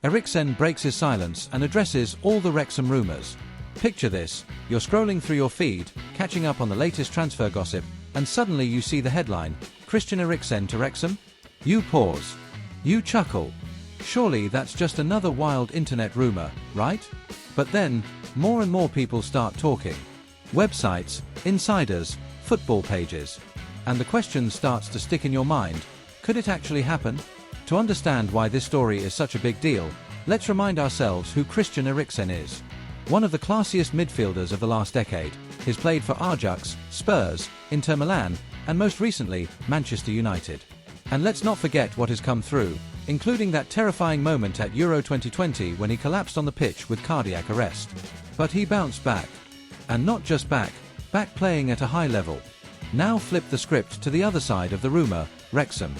Eriksen breaks his silence and addresses all the Wrexham rumours. Picture this, you're scrolling through your feed, catching up on the latest transfer gossip, and suddenly you see the headline, Christian Eriksen to Wrexham? You pause. You chuckle. Surely that's just another wild internet rumour, right? But then, more and more people start talking. Websites, insiders, football pages. And the question starts to stick in your mind, could it actually happen? To understand why this story is such a big deal, let's remind ourselves who Christian Eriksen is. One of the classiest midfielders of the last decade, he's played for Ajax, Spurs, Inter Milan, and most recently, Manchester United. And let's not forget what has come through, including that terrifying moment at Euro 2020 when he collapsed on the pitch with cardiac arrest. But he bounced back. And not just back playing at a high level. Now flip the script to the other side of the rumour, Wrexham.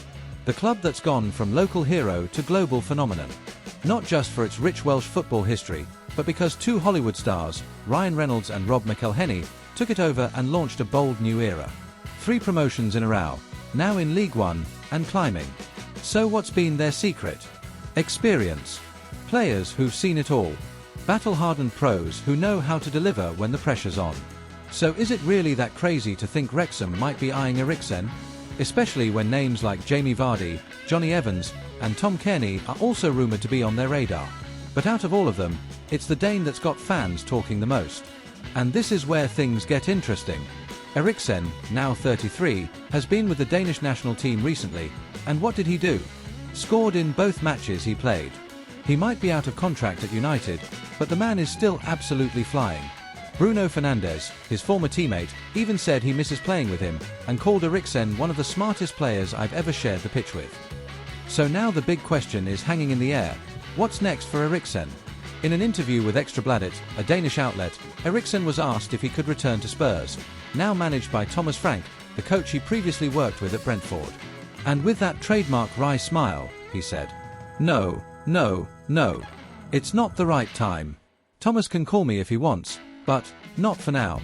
The club that's gone from local hero to global phenomenon. Not just for its rich Welsh football history, but because two Hollywood stars, Ryan Reynolds and McElhenney, took it over and launched a bold new era. 3 promotions in a row, now in League One, and climbing. So what's been their secret? Experience. Players who've seen it all. Battle-hardened pros who know how to deliver when the pressure's on. So is it really that crazy to think Wrexham might be eyeing Eriksen? Especially when names like Jamie Vardy, Johnny Evans, and Tom Cairney are also rumoured to be on their radar. But out of all of them, it's the Dane that's got fans talking the most. And this is where things get interesting. Eriksen, now 33, has been with the Danish national team recently, and what did he do? Scored in both matches he played. He might be out of contract at United, but the man is still absolutely flying. Bruno Fernandes, his former teammate, even said he misses playing with him, and called Eriksen one of the smartest players I've ever shared the pitch with. So now the big question is hanging in the air, what's next for Eriksen? In an interview with Ekstrabladet, a Danish outlet, Eriksen was asked if he could return to Spurs, now managed by Thomas Frank, the coach he previously worked with at Brentford. And with that trademark wry smile, he said, No. It's not the right time. Thomas can call me if he wants, but not for now.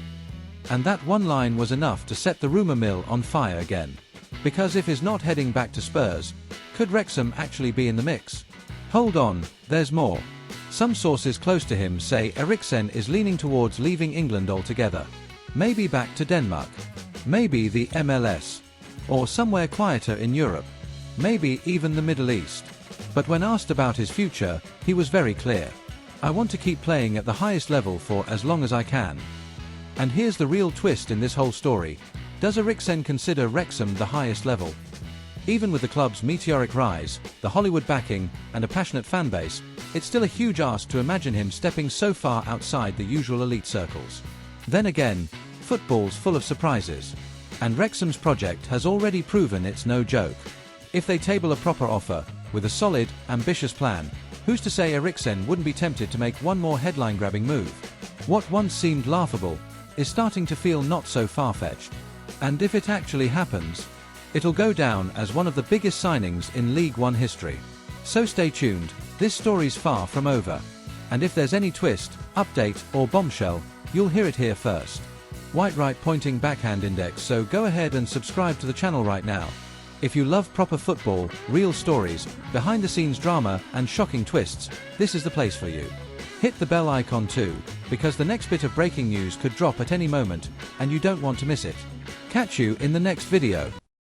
And that one line was enough to set the rumour mill on fire again. Because if he's not heading back to Spurs, could Wrexham actually be in the mix? Hold on, there's more. Some sources close to him say Eriksen is leaning towards leaving England altogether. Maybe back to Denmark. Maybe the MLS. Or somewhere quieter in Europe. Maybe even the Middle East. But when asked about his future, he was very clear. I want to keep playing at the highest level for as long as I can. And here's the real twist in this whole story. Does Eriksen consider Wrexham the highest level? Even with the club's meteoric rise, the Hollywood backing, and a passionate fan base, it's still a huge ask to imagine him stepping so far outside the usual elite circles. Then again, football's full of surprises. And Wrexham's project has already proven it's no joke. If they table a proper offer, with a solid, ambitious plan, who's to say Eriksen wouldn't be tempted to make one more headline-grabbing move? What once seemed laughable is starting to feel not so far-fetched. And if it actually happens, it'll go down as one of the biggest signings in League One history. So stay tuned, this story's far from over. And if there's any twist, update, or bombshell, you'll hear it here first. White right pointing backhand index, so go ahead and subscribe to the channel right now. If you love proper football, real stories, behind-the-scenes drama, and shocking twists, this is the place for you. Hit the bell icon too, because the next bit of breaking news could drop at any moment, and you don't want to miss it. Catch you in the next video.